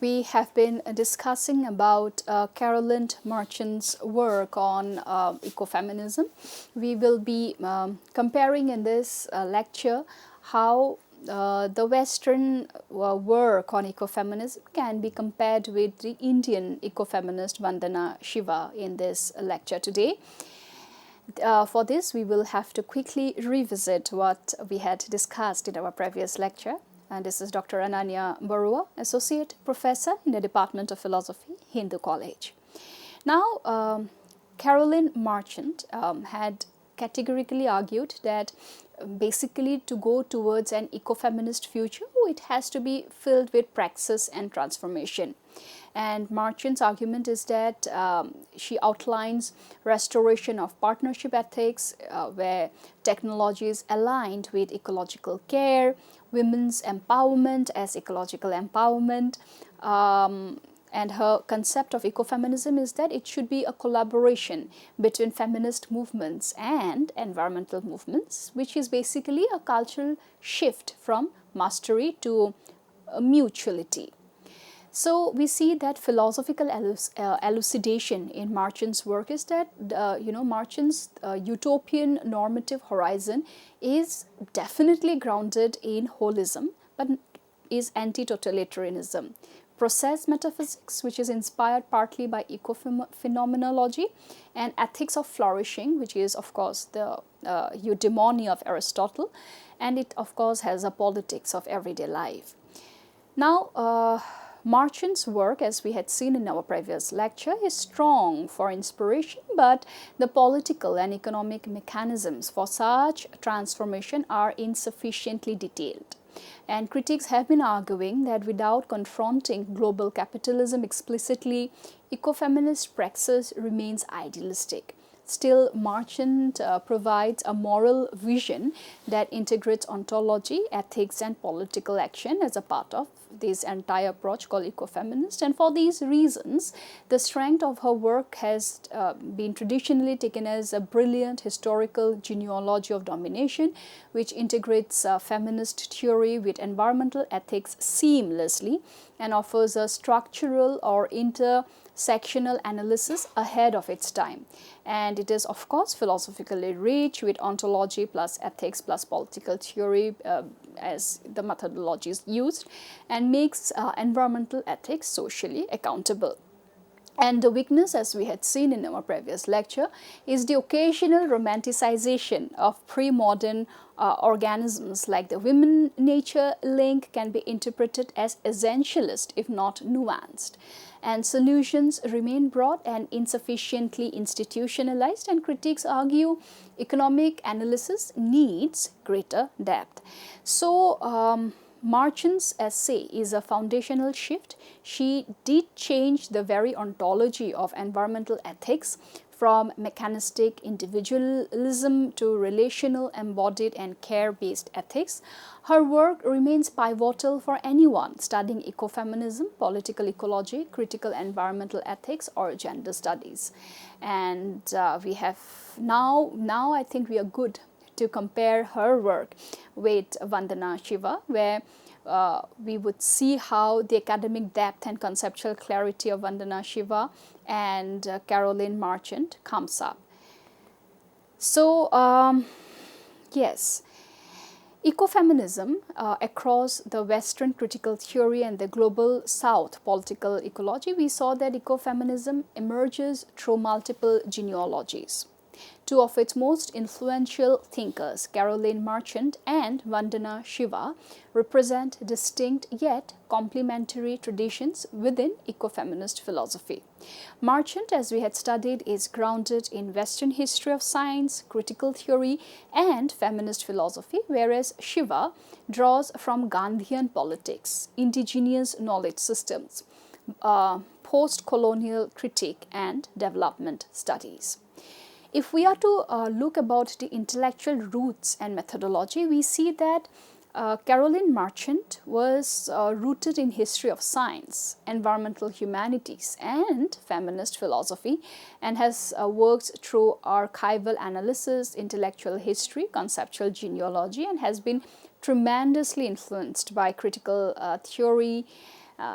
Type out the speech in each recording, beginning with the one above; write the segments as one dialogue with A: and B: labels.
A: we have been discussing about Caroline Marchant's work on ecofeminism. We will be comparing in this lecture how the Western work on ecofeminism can be compared with the Indian ecofeminist Vandana Shiva in this lecture today. For this, we will have to quickly revisit what we had discussed in our previous lecture. And this is Dr. Ananya Barua, Associate Professor in the Department of Philosophy, Hindu College. Now, Caroline Marchant had categorically argued that basically to go towards an ecofeminist future, it has to be filled with praxis and transformation. And Marchant's argument is that she outlines restoration of partnership ethics where technology is aligned with ecological care, women's empowerment as ecological empowerment, and her concept of ecofeminism is that it should be a collaboration between feminist movements and environmental movements, which is basically a cultural shift from mastery to mutuality. So we see that philosophical elucidation in Marchant's work is that Marchant's utopian normative horizon is definitely grounded in holism, but is anti-totalitarianism. Process metaphysics, which is inspired partly by ecophenomenology, and ethics of flourishing, which is of course the eudaimonia of Aristotle, and it of course has a politics of everyday life. Now, Marchant's work, as we had seen in our previous lecture, is strong for inspiration, but the political and economic mechanisms for such transformation are insufficiently detailed. And critics have been arguing that without confronting global capitalism explicitly, ecofeminist praxis remains idealistic. Still, Marchant provides a moral vision that integrates ontology, ethics, and political action as a part of this entire approach called ecofeminist. And for these reasons, the strength of her work has been traditionally taken as a brilliant historical genealogy of domination, which integrates feminist theory with environmental ethics seamlessly and offers a structural or intersectional analysis ahead of its time. And it is of course philosophically rich with ontology plus ethics plus political theory as the methodologies used, and makes environmental ethics socially accountable. And the weakness, as we had seen in our previous lecture, is the occasional romanticization of pre-modern organisms like the women-nature link can be interpreted as essentialist if not nuanced. And solutions remain broad and insufficiently institutionalized, and critics argue economic analysis needs greater depth. So, Marchant's essay is a foundational shift. She did change the very ontology of environmental ethics from mechanistic individualism to relational, embodied, and care-based ethics. Her work remains pivotal for anyone studying ecofeminism, political ecology, critical environmental ethics, or gender studies. And we have now I think we are good to compare her work with Vandana Shiva, where we would see how the academic depth and conceptual clarity of Vandana Shiva and Caroline Marchant comes up. So, yes, ecofeminism across the Western critical theory and the global South political ecology, we saw that ecofeminism emerges through multiple genealogies. Two of its most influential thinkers, Caroline Marchant and Vandana Shiva, represent distinct yet complementary traditions within ecofeminist philosophy. Marchant, as we had studied, is grounded in Western history of science, critical theory, and feminist philosophy, whereas Shiva draws from Gandhian politics, indigenous knowledge systems, post-colonial critique, and development studies. If we are to look about the intellectual roots and methodology, we see that Caroline Marchant was rooted in history of science, environmental humanities, and feminist philosophy, and has worked through archival analysis, intellectual history, conceptual genealogy, and has been tremendously influenced by critical theory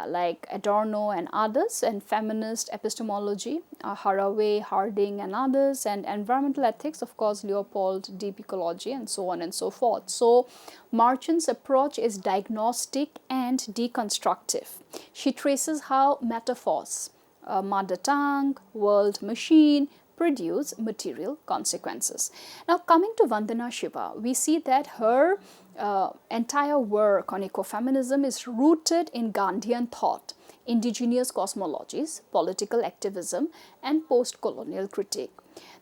A: like Adorno and others, and feminist epistemology, Haraway, Harding and others, and environmental ethics, of course, Leopold, deep ecology, and so on and so forth. So Marchand's approach is diagnostic and deconstructive. She traces how metaphors, mother tongue, world, machine, produce material consequences. Now, coming to Vandana Shiva, we see that her entire work on ecofeminism is rooted in Gandhian thought, indigenous cosmologies, political activism, and post-colonial critique.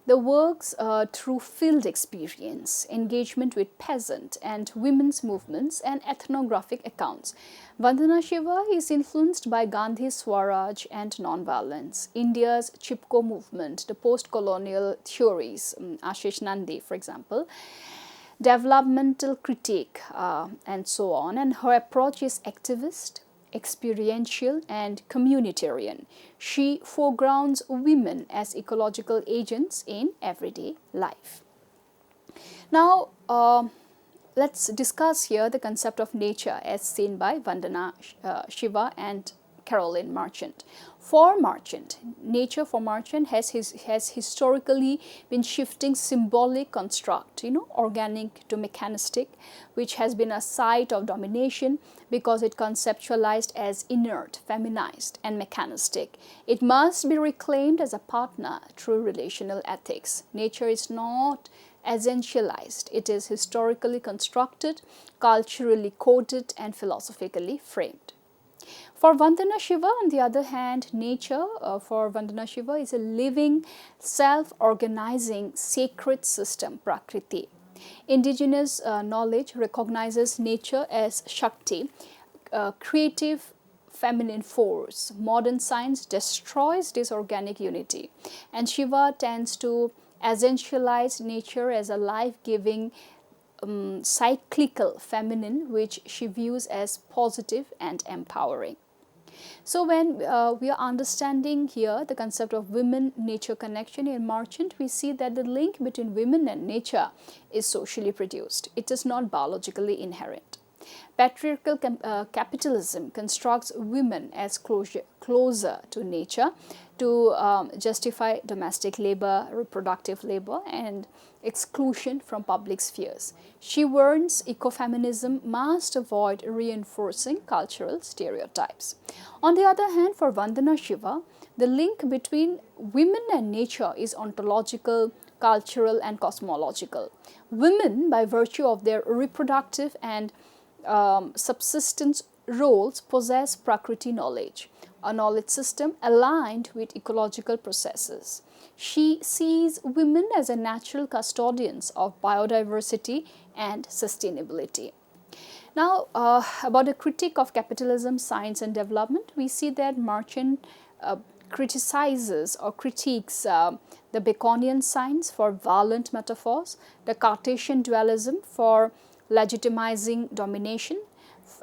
A: The works through field experience, engagement with peasant and women's movements, and ethnographic accounts. Vandana Shiva is influenced by Gandhi's Swaraj and nonviolence, India's Chipko movement, the post-colonial theories, Ashish Nandi, for example, developmental critique, and so on. And her approach is activist, experiential, and communitarian. She foregrounds women as ecological agents in everyday life. Now, let's discuss here the concept of nature as seen by Vandana Shiva and Caroline Marchand. For Marchand, nature for Marchand has historically been shifting symbolic construct, organic to mechanistic, which has been a site of domination because it conceptualized as inert, feminized, and mechanistic. It must be reclaimed as a partner through relational ethics. Nature is not essentialized. It is historically constructed, culturally coded, and philosophically framed. For Vandana Shiva, on the other hand, nature for Vandana Shiva is a living, self-organizing, sacred system, Prakriti. Indigenous knowledge recognizes nature as Shakti, creative feminine force. Modern science destroys this organic unity, and Shiva tends to essentialize nature as a life-giving, cyclical feminine, which she views as positive and empowering. So when we are understanding here the concept of women-nature connection in Marchand, we see that the link between women and nature is socially produced. It is not biologically inherent. Patriarchal capitalism constructs women as closer to nature to justify domestic labor, reproductive labor, and exclusion from public spheres. She warns ecofeminism must avoid reinforcing cultural stereotypes. On the other hand, for Vandana Shiva, the link between women and nature is ontological, cultural, and cosmological. Women, by virtue of their reproductive and subsistence roles, possess Prakriti knowledge, a knowledge system aligned with ecological processes. She sees women as a natural custodians of biodiversity and sustainability. Now, about a critique of capitalism, science, and development, we see that Marchand criticizes or critiques the Baconian science for violent metaphors, the Cartesian dualism for legitimizing domination,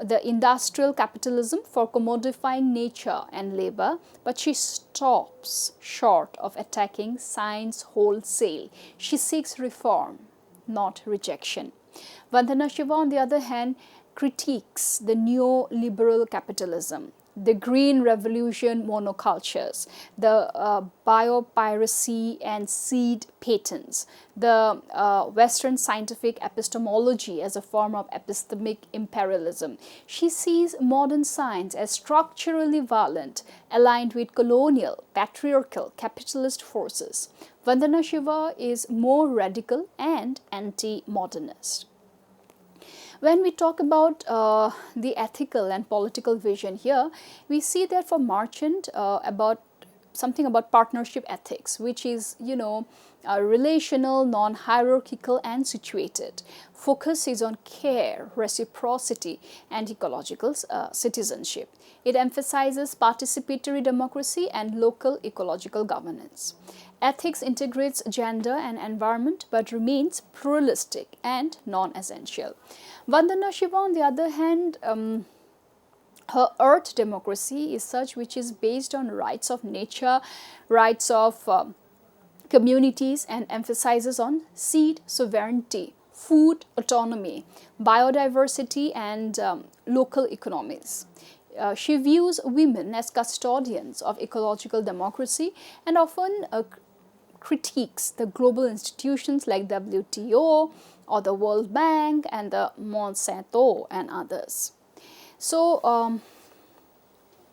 A: the industrial capitalism for commodifying nature and labor, but she stops short of attacking science wholesale. She seeks reform, not rejection. Vandana Shiva, on the other hand, critiques the neoliberal capitalism, the green revolution monocultures, the biopiracy and seed patents, the Western scientific epistemology as a form of epistemic imperialism. She sees modern science as structurally violent, aligned with colonial, patriarchal, capitalist forces. Vandana Shiva is more radical and anti-modernist. When we talk about the ethical and political vision here, we see that for Marchand about something about partnership ethics, which is, relational, non-hierarchical, and situated. Focus is on care, reciprocity, and ecological citizenship. It emphasizes participatory democracy and local ecological governance. Ethics integrates gender and environment but remains pluralistic and non-essential. Vandana Shiva, on the other hand, her earth democracy is such which is based on rights of nature, rights of communities, and emphasizes on seed sovereignty, food autonomy, biodiversity, and local economies. she views women as custodians of ecological democracy and often critiques the global institutions like WTO or the World Bank and the Monsanto and others. So,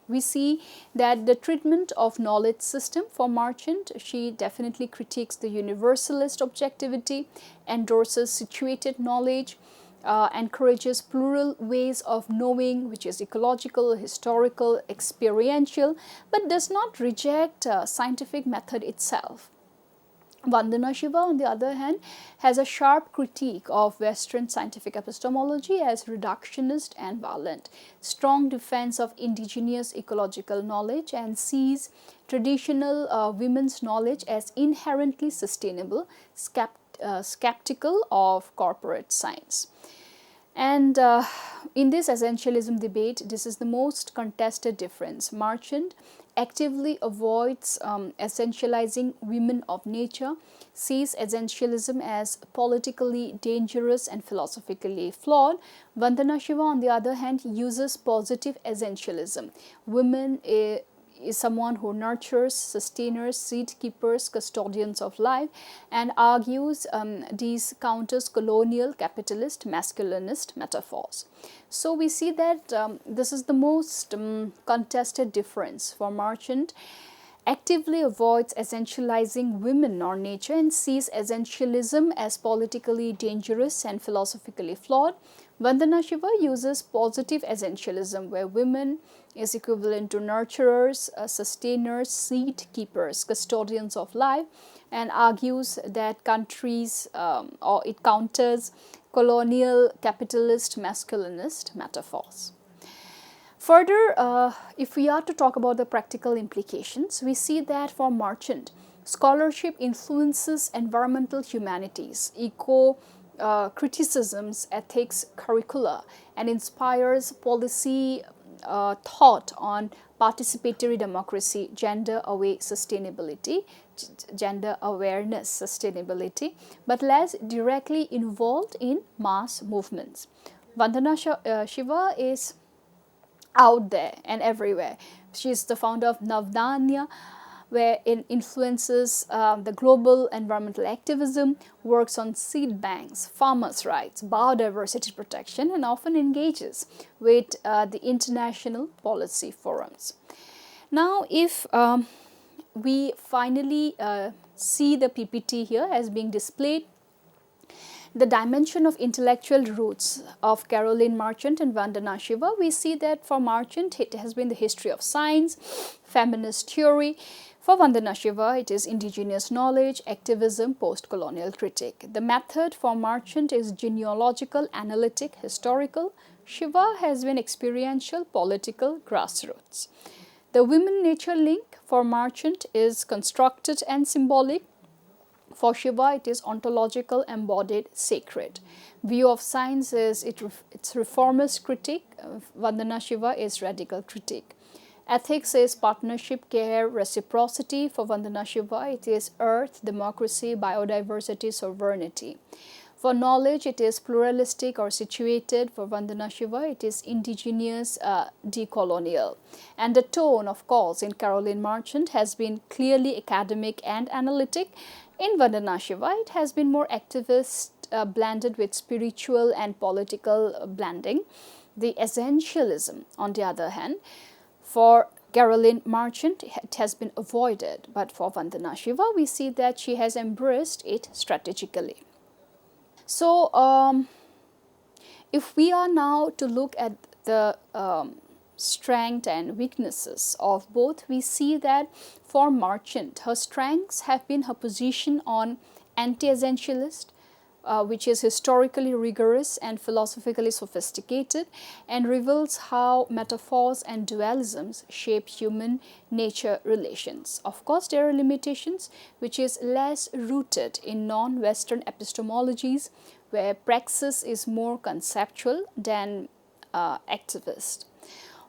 A: we see that the treatment of knowledge system for Marchant, she definitely critiques the universalist objectivity, endorses situated knowledge, encourages plural ways of knowing, which is ecological, historical, experiential, but does not reject scientific method itself. Vandana Shiva, on the other hand, has a sharp critique of Western scientific epistemology as reductionist and violent, strong defense of indigenous ecological knowledge, and sees traditional women's knowledge as inherently sustainable, skeptical of corporate science. And in this essentialism debate, this is the most contested difference. Marchant actively avoids essentializing women of nature, sees essentialism as politically dangerous and philosophically flawed. Vandana Shiva, on the other hand, uses positive essentialism. Women is someone who nurtures, sustainers, seed keepers, custodians of life, and argues these counters colonial, capitalist, masculinist metaphors. So we see that this is the most contested difference for Marchant. Actively avoids essentializing women or nature and sees essentialism as politically dangerous and philosophically flawed. Vandana Shiva uses positive essentialism, where women is equivalent to nurturers, sustainers, seed keepers, custodians of life, and argues that countries or it counters colonial, capitalist, masculinist metaphors. Further, if we are to talk about the practical implications, we see that for Marchant, scholarship influences environmental humanities, criticisms, ethics, curricula, and inspires policy thought on participatory democracy, gender awareness, sustainability, but less directly involved in mass movements. Vandana Shiva is out there and everywhere. She is the founder of Navdanya, where it influences the global environmental activism, works on seed banks, farmers' rights, biodiversity protection, and often engages with the international policy forums. Now, if we finally see the PPT here as being displayed, the dimension of intellectual roots of Caroline Marchant and Vandana Shiva, we see that for Marchant it has been the history of science, feminist theory. For Vandana Shiva, it is indigenous knowledge, activism, post-colonial critique. The method for Marchant is genealogical, analytic, historical. Shiva has been experiential, political, grassroots. The women-nature link for Marchant is constructed and symbolic. For Shiva, it is ontological, embodied, sacred. View of science is its reformist critique. Vandana Shiva is radical critique. Ethics is partnership, care, reciprocity. For Vandana Shiva, it is earth, democracy, biodiversity, sovereignty. For knowledge, it is pluralistic or situated. For Vandana Shiva, it is indigenous, decolonial. And the tone, of course, in Caroline Marchant has been clearly academic and analytic. In Vandana Shiva, it has been more activist, blended with spiritual and political blending. The essentialism, on the other hand, for Caroline Marchant, it has been avoided, but for Vandana Shiva, we see that she has embraced it strategically. So, if we are now to look at the strength and weaknesses of both, we see that for Marchant, her strengths have been her position on anti-essentialist, which is historically rigorous and philosophically sophisticated, and reveals how metaphors and dualisms shape human-nature relations. Of course, there are limitations, which is less rooted in non-Western epistemologies, where praxis is more conceptual than activist.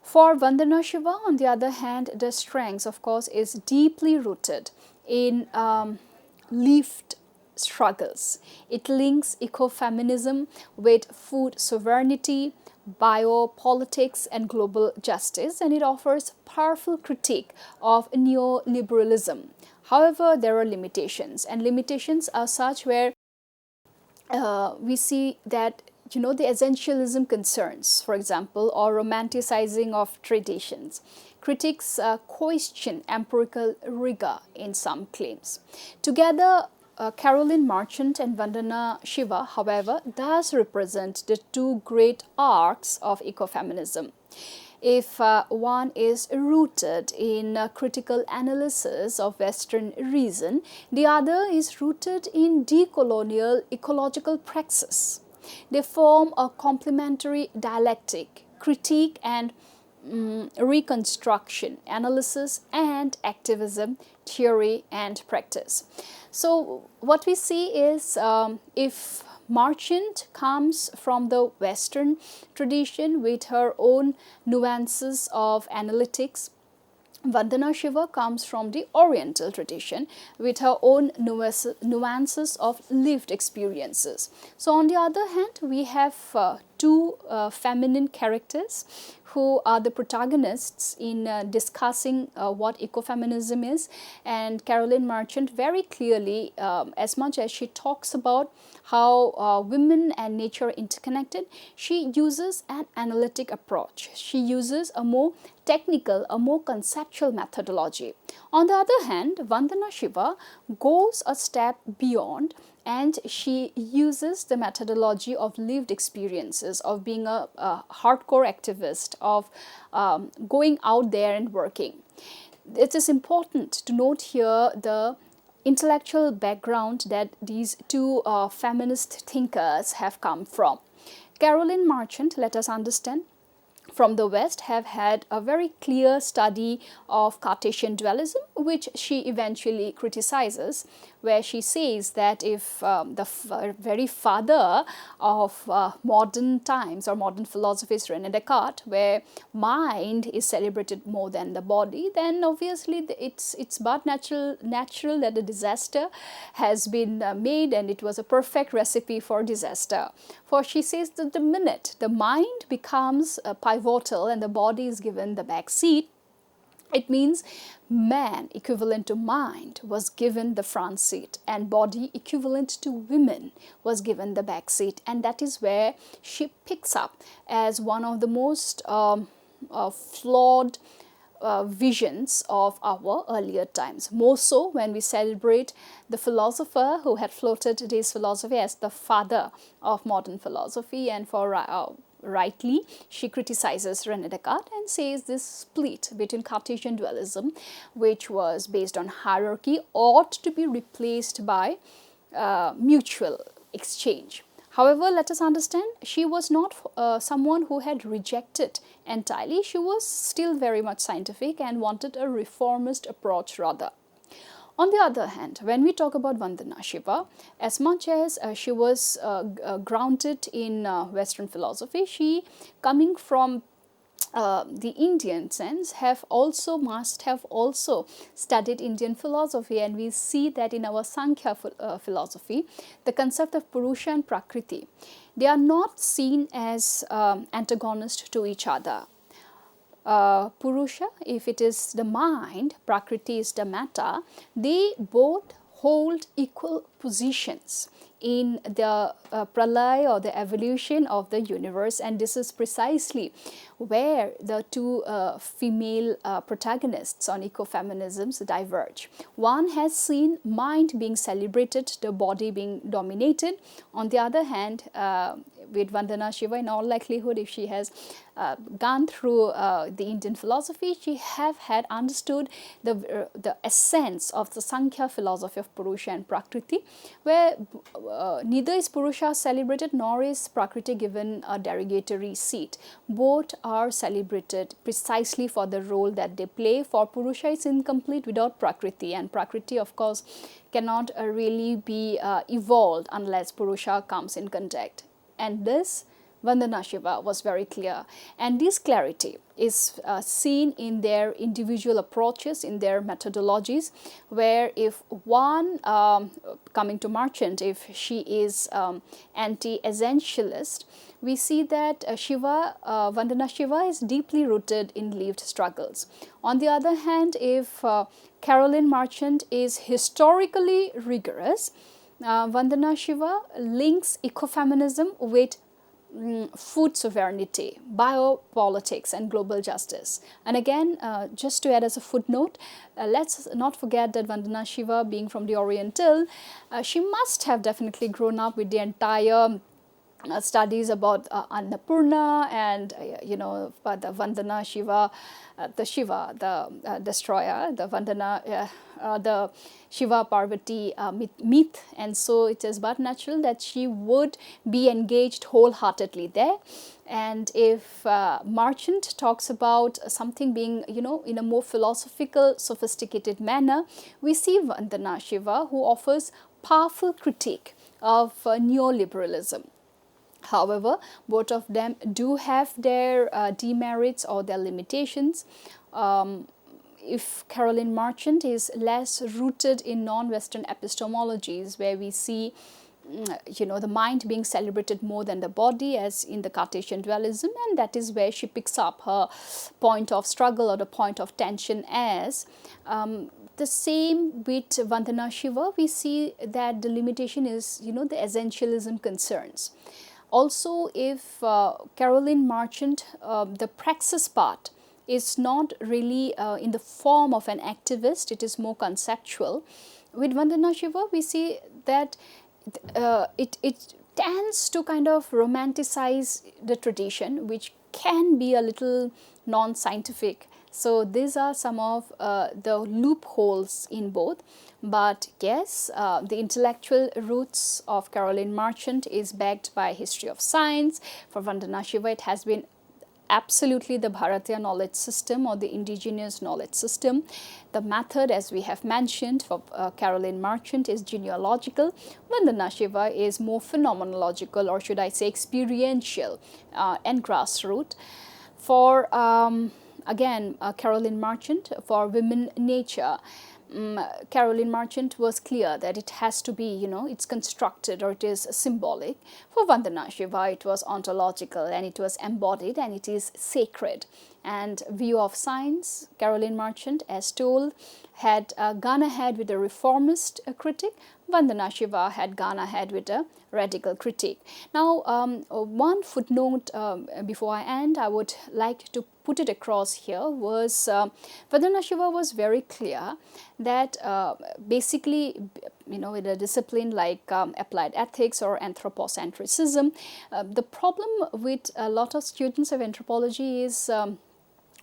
A: For Vandana Shiva, on the other hand, the strengths, of course, is deeply rooted in lived struggles. It links ecofeminism with food sovereignty, biopolitics and global justice, and it offers powerful critique of neoliberalism. However, there are limitations, and limitations are such where we see that the essentialism concerns, for example, or romanticizing of traditions. Critics question empirical rigor in some claims. Together, Caroline Marchant and Vandana Shiva, however, does represent the two great arcs of ecofeminism. If one is rooted in critical analysis of Western reason, the other is rooted in decolonial ecological praxis. They form a complementary dialectic, critique and reconstruction, analysis and activism, theory and practice. So what we see is if Marchant comes from the Western tradition with her own nuances of analytics, Vandana Shiva comes from the Oriental tradition with her own nuances of lived experiences. So on the other hand, we have two feminine characters who are the protagonists in discussing what ecofeminism is. And Caroline Marchant very clearly, as much as she talks about how women and nature are interconnected, she uses an analytic approach. She uses a more technical, a more conceptual methodology. On the other hand, Vandana Shiva goes a step beyond, and she uses the methodology of lived experiences, of being a hardcore activist, of going out there and working. It is important to note here the intellectual background that these two feminist thinkers have come from. Caroline Marchant, let us understand, from the West have had a very clear study of Cartesian dualism, which she eventually criticizes, where she says that if the very father of modern times or modern philosophy is René Descartes, where mind is celebrated more than the body, then obviously it's but natural that a disaster has been made, and it was a perfect recipe for disaster. For she says that the minute the mind becomes pivotal and the body is given the back seat, it means man equivalent to mind was given the front seat, and body equivalent to women was given the back seat. And that is where she picks up as one of the most flawed visions of our earlier times. More so when we celebrate the philosopher who had floated this philosophy as the father of modern philosophy, and for rightly, she criticizes René Descartes and says this split between Cartesian dualism, which was based on hierarchy, ought to be replaced by mutual exchange. However, let us understand, she was not someone who had rejected entirely. She was still very much scientific and wanted a reformist approach rather. On the other hand, when we talk about Vandana Shiva, as much as she was grounded in Western philosophy, she, coming from the Indian sense, must have also studied Indian philosophy, and we see that in our Sankhya philosophy, the concept of Purusha and Prakriti, they are not seen as antagonist to each other. Purusha, if it is the mind, Prakriti is the matter, they both hold equal positions in the pralaya or the evolution of the universe, and this is precisely where the two female protagonists on ecofeminisms diverge. One has seen mind being celebrated, the body being dominated. On the other hand, with Vandana Shiva, in all likelihood, if she has gone through the Indian philosophy, she had understood the essence of the Sankhya philosophy of Purusha and Prakriti, where neither is Purusha celebrated nor is Prakriti given a derogatory seat. Both are celebrated precisely for the role that they play. For Purusha is incomplete without Prakriti, and Prakriti of course cannot really be evolved unless Purusha comes in contact. And this Vandana Shiva was very clear. And this clarity is seen in their individual approaches, in their methodologies, where if one, coming to Marchant, if she is anti-essentialist, we see that Vandana Shiva is deeply rooted in lived struggles. On the other hand, if Caroline Marchant is historically rigorous, Vandana Shiva links ecofeminism with food sovereignty, biopolitics, and global justice. And again, just to add as a footnote, let's not forget that Vandana Shiva, being from the Oriental, she must have definitely grown up with the entire studies about Annapurna and the Vandana Shiva, the Shiva, the destroyer, the Vandana, the Shiva Parvati myth, and so it is but natural that she would be engaged wholeheartedly there. And if Marchant talks about something being, in a more philosophical, sophisticated manner, we see Vandana Shiva, who offers powerful critique of neoliberalism. However, both of them do have their demerits or their limitations. If Caroline Marchant is less rooted in non-Western epistemologies, where we see the mind being celebrated more than the body, as in the Cartesian dualism, and that is where she picks up her point of struggle or the point of tension as. The same with Vandana Shiva, we see that the limitation is, the essentialism concerns. Also, if Caroline Marchant, the praxis part is not really in the form of an activist, it is more conceptual. With Vandana Shiva, we see that it tends to kind of romanticize the tradition, which can be a little non-scientific. So these are some of the loopholes in both. But yes, the intellectual roots of Caroline Marchant is backed by history of science. For Vandana Shiva, it has been absolutely the Bharatiya knowledge system or the indigenous knowledge system. The method, as we have mentioned, for Caroline Marchant is genealogical. Vandana Shiva is more phenomenological, or should I say experiential and grassroots. For again, Caroline Marchant, for women nature, Caroline Marchant was clear that it has to be, it's constructed or it is symbolic. For Vandana Shiva, it was ontological and it was embodied and it is sacred. And view of science, Caroline Marchant, as told, had gone ahead with a reformist critic. Vandana Shiva had gone ahead with a radical critique. Now, one footnote before I end, I would like to put it across here was Vandana Shiva was very clear that basically, with a discipline like applied ethics or anthropocentrism, the problem with a lot of students of anthropology is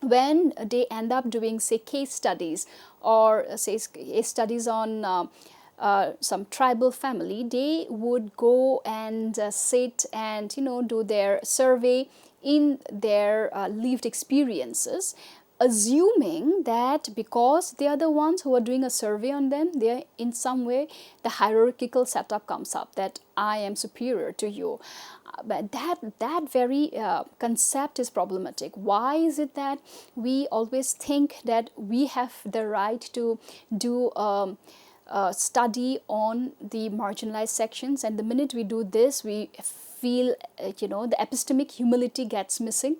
A: when they end up doing, say, case studies or say case studies on some tribal family, they would go and sit and do their survey in their lived experiences, assuming that because they are the ones who are doing a survey on them, they in some way the hierarchical setup comes up that I am superior to you. But that very concept is problematic. Why is it that we always think that we have the right to do study on the marginalized sections, and the minute we do this, we feel the epistemic humility gets missing.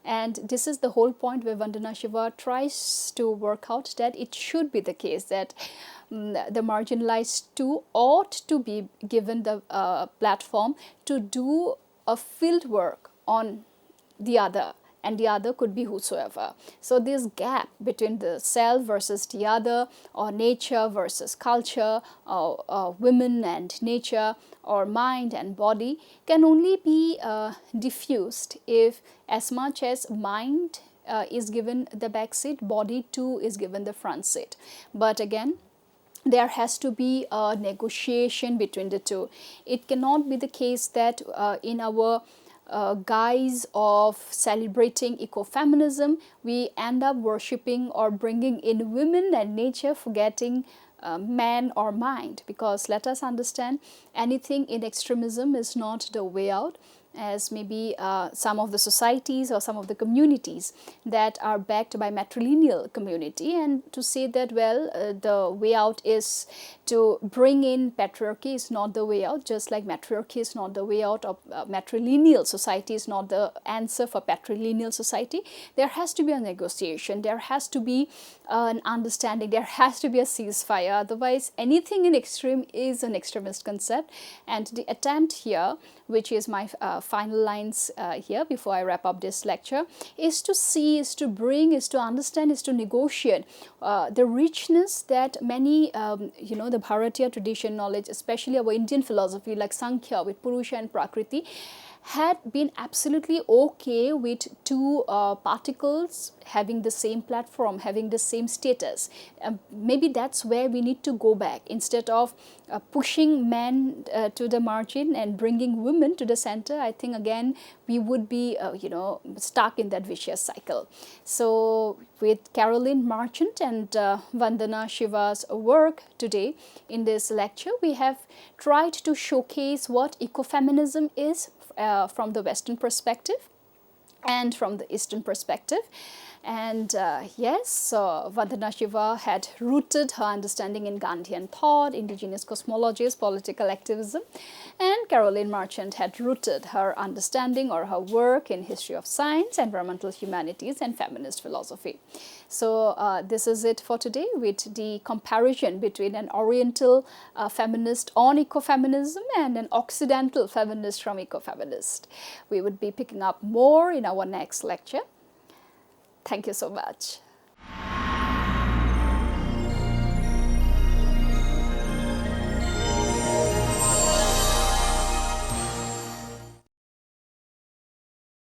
A: And this is the whole point where Vandana Shiva tries to work out that it should be the case that the marginalized too ought to be given the platform to do a field work on the other, and the other could be whosoever. So this gap between the self versus the other, or nature versus culture, or women and nature, or mind and body, can only be diffused if as much as mind is given the back seat, body too is given the front seat. But again, there has to be a negotiation between the two. It cannot be the case that in our guise of celebrating ecofeminism, we end up worshipping or bringing in women and nature, forgetting man or mind. Because let us understand, anything in extremism is not the way out. as maybe some of the societies or some of the communities that are backed by matrilineal community, and to say that, well, the way out is to bring in patriarchy is not the way out, just like matriarchy is not the way out of matrilineal society is not the answer for patrilineal society. There has to be a negotiation, there has to be an understanding, there has to be a ceasefire, otherwise anything in extreme is an extremist concept. And the attempt here, which is my final lines here before I wrap up this lecture, is to see, is to bring, is to understand, is to negotiate the richness that many, the Bharatiya tradition knowledge, especially our Indian philosophy like Sankhya with Purusha and Prakriti, had been absolutely okay with two particles having the same platform, having the same status. Maybe that's where we need to go back. Instead of pushing men to the margin and bringing women to the center, I think again we would be stuck in that vicious cycle. So with Caroline Marchant and Vandana Shiva's work today in this lecture, we have tried to showcase what ecofeminism is from the Western perspective and from the Eastern perspective. And yes, Vandana Shiva had rooted her understanding in Gandhian thought, indigenous cosmologies, political activism, and Caroline Marchant had rooted her understanding or her work in history of science, environmental humanities, and feminist philosophy. So this is it for today with the comparison between an Oriental feminist on ecofeminism and an Occidental feminist from ecofeminist. We would be picking up more in our next lecture. Thank you so much.